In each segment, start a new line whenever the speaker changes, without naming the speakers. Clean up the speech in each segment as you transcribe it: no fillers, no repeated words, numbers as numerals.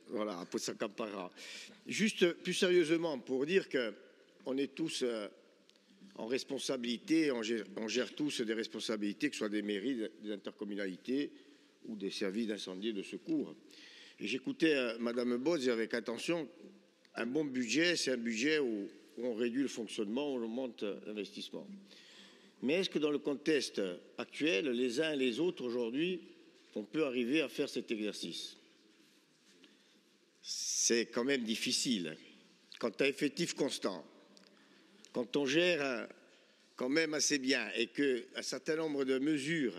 Voilà, pour ça Campara. Juste plus sérieusement, pour dire qu'on est tous en responsabilité, on gère tous des responsabilités, que ce soit des mairies, des intercommunalités ou des services d'incendie et de secours. Et j'écoutais Madame Boz avec attention, un bon budget, c'est un budget où on réduit le fonctionnement, où on monte l'investissement. Mais est-ce que dans le contexte actuel, les uns et les autres aujourd'hui, on peut arriver à faire cet exercice? C'est quand même difficile. Quand tu as effectif constant, quand on gère quand même assez bien et qu'un certain nombre de mesures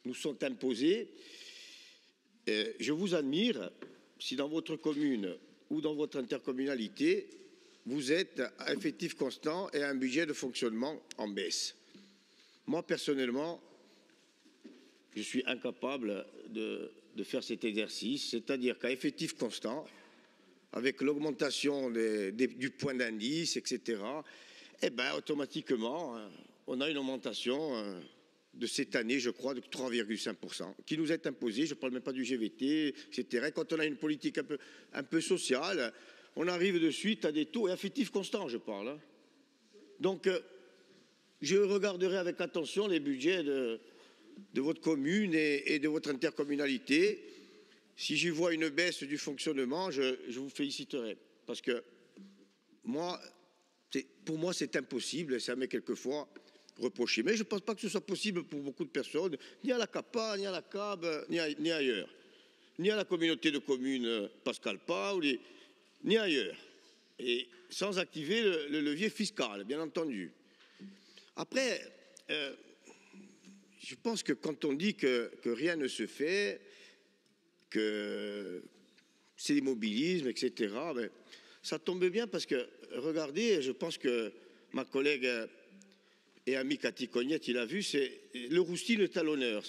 nous sont imposées, je vous admire si dans votre commune ou dans votre intercommunalité, vous êtes à effectif constant et à un budget de fonctionnement en baisse. Moi, personnellement, je suis incapable de faire cet exercice, c'est-à-dire qu'à effectif constant, avec l'augmentation du point d'indice, etc., eh bien, automatiquement, on a une augmentation de cette année, je crois, de 3,5%, qui nous est imposée. Je ne parle même pas du GVT, etc. Quand on a une politique un peu sociale, on arrive de suite à des taux effectifs constants, je parle. Hein. Donc, je regarderai avec attention les budgets de votre commune et de votre intercommunalité. Si j'y vois une baisse du fonctionnement, je vous féliciterai. Parce que pour moi, c'est impossible. Ça m'est quelquefois reproché. Mais je ne pense pas que ce soit possible pour beaucoup de personnes, ni à la CAPA, ni à la CAB, ni ailleurs. Ni à la communauté de communes Pascal Pau, ni ailleurs. Et sans activer le levier fiscal, bien entendu. Après, je pense que quand on dit que rien ne se fait, que c'est l'immobilisme, etc., ben, ça tombe bien parce que, regardez, je pense que ma collègue et amie Cathy Cognette, il a vu, c'est le Roustil est à l'honneur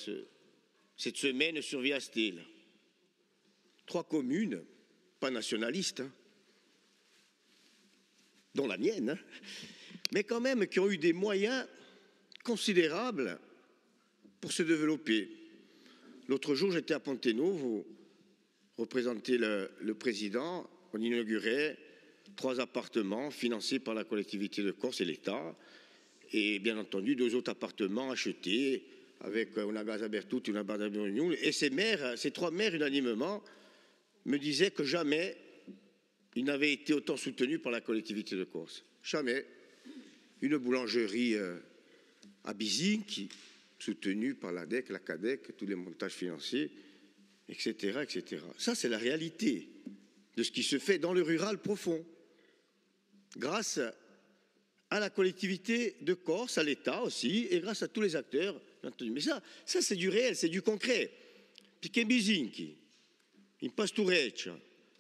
cette semaine sur Via Steel. 3 communes, pas nationalistes, hein, dont la mienne, hein, mais quand même qui ont eu des moyens considérables pour se développer. L'autre jour, j'étais à Ponténo, vous représentez le président, on inaugurait 3 appartements financés par la collectivité de Corse et l'État, et bien entendu 2 autres appartements achetés avec una Casa Bertucci, una Bada Bugnoul, et ces 3 maires unanimement me disaient que jamais ils n'avaient été autant soutenus par la collectivité de Corse. Jamais. Une boulangerie à Bizinchi, soutenue par l'ADEC, la CADEC, tous les montages financiers, etc., etc. Ça, c'est la réalité de ce qui se fait dans le rural profond, grâce à la collectivité de Corse, à l'État aussi, et grâce à tous les acteurs. Mais ça c'est du réel, c'est du concret. Perché Bizinchi, in Pastureccia,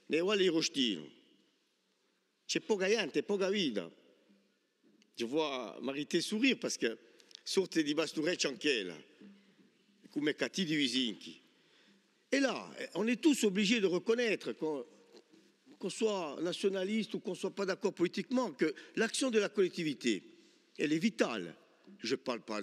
nei Valli Rostino, c'è poca gente, poca vita. Je vois Marité sourire parce que sorte di Pastureccia anche là, come Cathy di Bizinchi. Et là, on est tous obligés de reconnaître qu'on soit nationaliste ou qu'on ne soit pas d'accord politiquement, que l'action de la collectivité, elle est vitale. Je ne parle pas,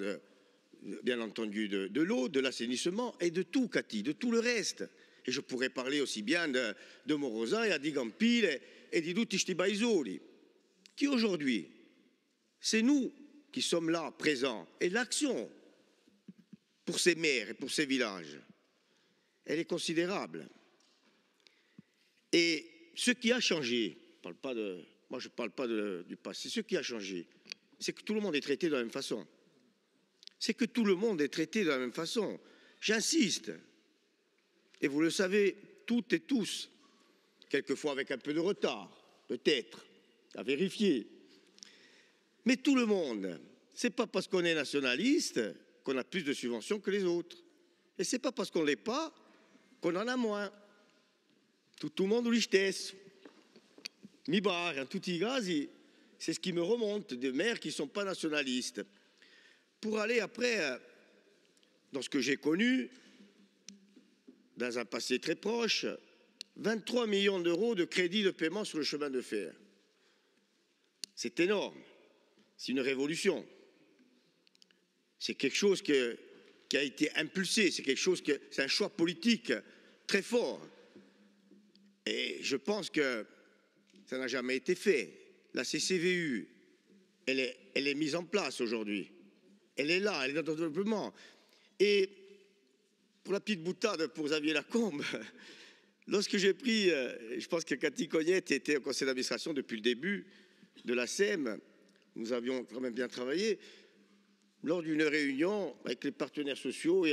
bien entendu, de l'eau, de l'assainissement et de tout, Cathy, de tout le reste. Et je pourrais parler aussi bien de Morosa et di Gampile et di tutti sti paesoli, qui aujourd'hui, c'est nous qui sommes là, présents. Et l'action pour ces maires et pour ces villages, elle est considérable. Et ce qui a changé, moi je ne parle pas du passé, ce qui a changé, c'est que tout le monde est traité de la même façon. C'est que tout le monde est traité de la même façon. J'insiste, et vous le savez toutes et tous, quelquefois avec un peu de retard, peut-être, à vérifier. Mais tout le monde, ce n'est pas parce qu'on est nationaliste qu'on a plus de subventions que les autres. Et ce n'est pas parce qu'on ne l'est pas qu'on en a moins. Tout le monde lo stesso. Mi pare, en tutti i casi, c'est ce qui me remonte des maires qui ne sont pas nationalistes. Pour aller après, dans ce que j'ai connu, dans un passé très proche, 23 millions d'euros de crédits de paiement sur le chemin de fer. C'est énorme. C'est une révolution. C'est quelque chose qui a été impulsé. C'est un choix politique très fort. Et je pense que ça n'a jamais été fait. La CCVU, elle est mise en place aujourd'hui. Elle est là, elle est dans le développement. Et pour la petite boutade pour Xavier Lacombe, lorsque j'ai pris, je pense que Cathy Cognette était au conseil d'administration depuis le début de la SEM, nous avions quand même bien travaillé, lors d'une réunion avec les partenaires sociaux,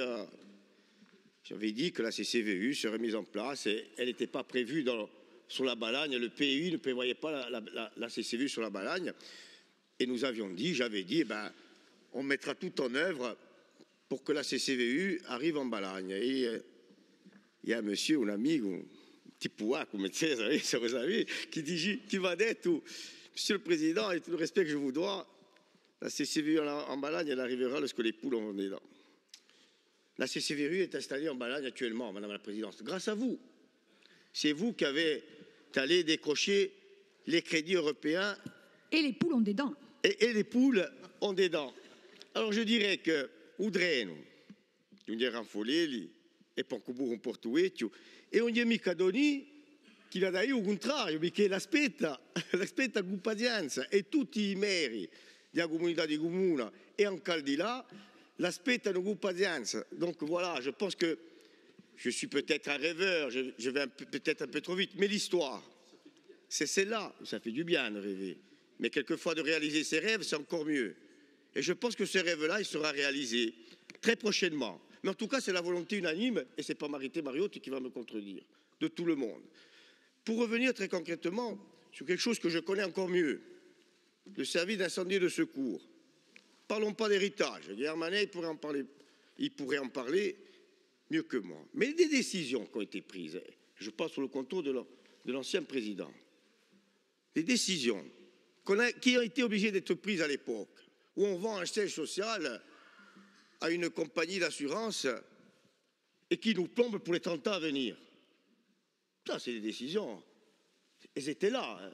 j'avais dit que la CCVU serait mise en place et elle n'était pas prévue sur la Balagne, le PUI ne prévoyait pas la CCVU sur la Balagne. Et nous avions dit, j'avais dit, on mettra tout en œuvre pour que la CCVU arrive en Balagne. Et il y a un monsieur, un ami, un petit pouac, vous savez, qui dit, qui va d'être, Monsieur le Président, avec tout le respect que je vous dois, la CCVU en Balagne, elle arrivera lorsque les poules ont des dents. La CCVU est installée en Balagne actuellement, Madame la Présidente, grâce à vous. C'est vous qui avez allé décrocher les crédits européens.
Et les poules ont des dents.
Et les poules ont des dents. Alors je dirais que Udreno, on dirait Ranfolelli, e Poncobur un Portuetio, e ogni mica doni che va da io al contrario, perché l'aspetta con pazienza e tutti i meri della comunità di Comuna e anche al di là l'aspettano con pazienza. Donc voilà, je pense que je suis peut-être un rêveur, je vais peut-être un peu trop vite, mais l'histoire, c'est celle-là. Ça fait du bien de rêver. Mais quelquefois de réaliser ses rêves, c'est encore mieux. Et je pense que ce rêve-là, il sera réalisé très prochainement. Mais en tout cas, c'est la volonté unanime, et ce n'est pas Marité Mariotti qui va me contredire, de tout le monde. Pour revenir très concrètement sur quelque chose que je connais encore mieux, le service d'incendie et de secours. Parlons pas d'héritage. Guillaume Manet, il pourrait en parler mieux que moi. Mais des décisions qui ont été prises, je passe sur le contour de l'ancien président, des décisions qui ont été obligées d'être prises à l'époque, où on vend un siège social à une compagnie d'assurance et qui nous plombe pour les 30 ans à venir. Ça, c'est des décisions. Elles étaient là, hein,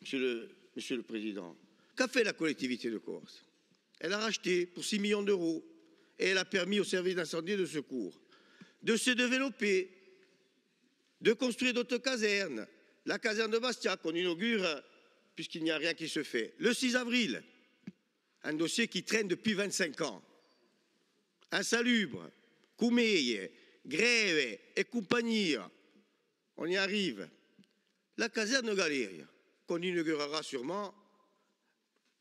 monsieur le Président. Qu'a fait la collectivité de Corse? Elle a racheté pour 6 millions d'euros et elle a permis au service d'incendie et de secours de se développer, de construire d'autres casernes. La caserne de Bastia qu'on inaugure, puisqu'il n'y a rien qui se fait, le 6 avril. Un dossier qui traîne depuis 25 ans. Insalubre, Cumeille, Grève et compagnie. On y arrive. La caserne Galeria, qu'on inaugurera sûrement,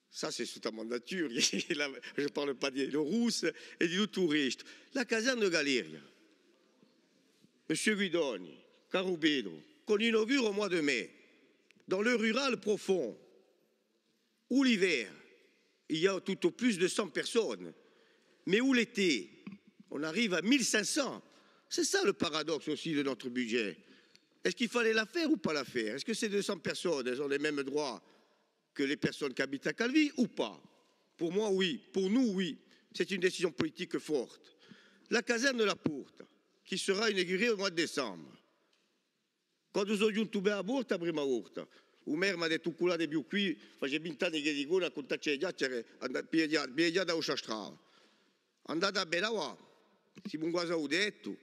ça c'est sous ta mandature, je ne parle pas des Rousses et des touristes. La caserne de Galeria, Monsieur Guidoni, Carubedo, qu'on inaugure au mois de mai, dans le rural profond, où l'hiver, il y a tout au plus de 100 personnes, mais où l'été, on arrive à 1500. C'est ça le paradoxe aussi de notre budget. Est-ce qu'il fallait la faire ou pas la faire? Est-ce que ces 200 personnes, elles ont les mêmes droits que les personnes qui habitent à Calvi ou pas? Pour moi, oui. Pour nous, oui. C'est une décision politique forte. La caserne de la Porte, qui sera inaugurée au mois de décembre. Quand nous avions tout bien à Porte, à prima volta, il maire m'a detto che di più qui, facevo 20 anni che di gola, con tacce di ghiacciere, piediata a Usciastrava. Andate a Benawa, si bon quasi ho detto,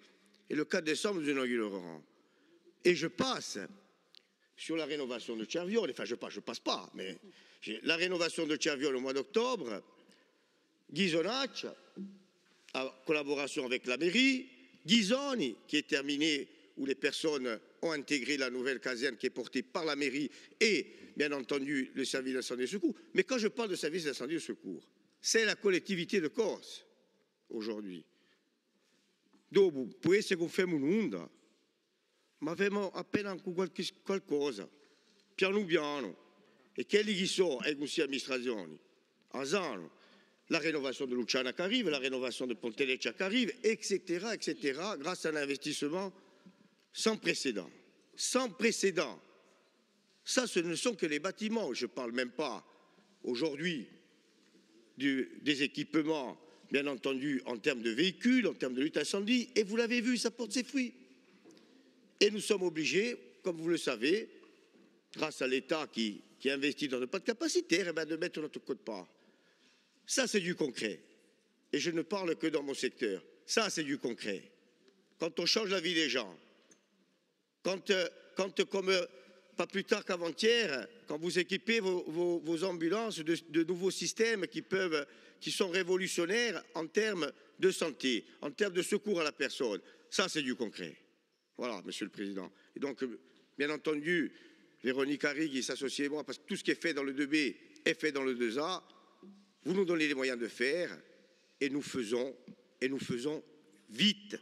et le 4 décembre, nous inaugurerons. Et je passe sur la rénovation de Cerviole, enfin je passe pas, mais la rénovation de Cerviole au mois d'octobre, Ghisonaccia, en collaboration avec la mairie, Ghisoni, qui est terminé, où les personnes ont intégré la nouvelle caserne qui est portée par la mairie et, bien entendu, le service d'incendie et de secours. Mais quand je parle de service d'incendie et de secours, c'est la collectivité de Corse, aujourd'hui. Dopo, può essere che facciamo un'onda, ma abbiamo appena anche qualcosa, piano piano. E quelli che sono le consigli amministrazioni, Asano, la rénovation de Luciana qui arrive, la rénovation de Ponteleccia qui arrive, etc., grâce à un investissement sans précédent. Sans précédent. Ça, ce ne sont que les bâtiments. Je ne parle même pas aujourd'hui des équipements, bien entendu, en termes de véhicules, en termes de lutte incendie. Et vous l'avez vu, ça porte ses fruits. Et nous sommes obligés, comme vous le savez, grâce à l'État qui investit dans le pas de capacité, de mettre notre quote-part. Ça, c'est du concret. Et je ne parle que dans mon secteur. Ça, c'est du concret. Quand on change la vie des gens, quand comme pas plus tard qu'avant-hier, quand vous équipez vos ambulances de nouveaux systèmes qui sont révolutionnaires en termes de santé, en termes de secours à la personne. Ça, c'est du concret. Voilà, Monsieur le Président. Et donc, bien entendu, Véronique Arrigui s'associe avec moi parce que tout ce qui est fait dans le 2B est fait dans le 2A. Vous nous donnez les moyens de faire et nous faisons vite.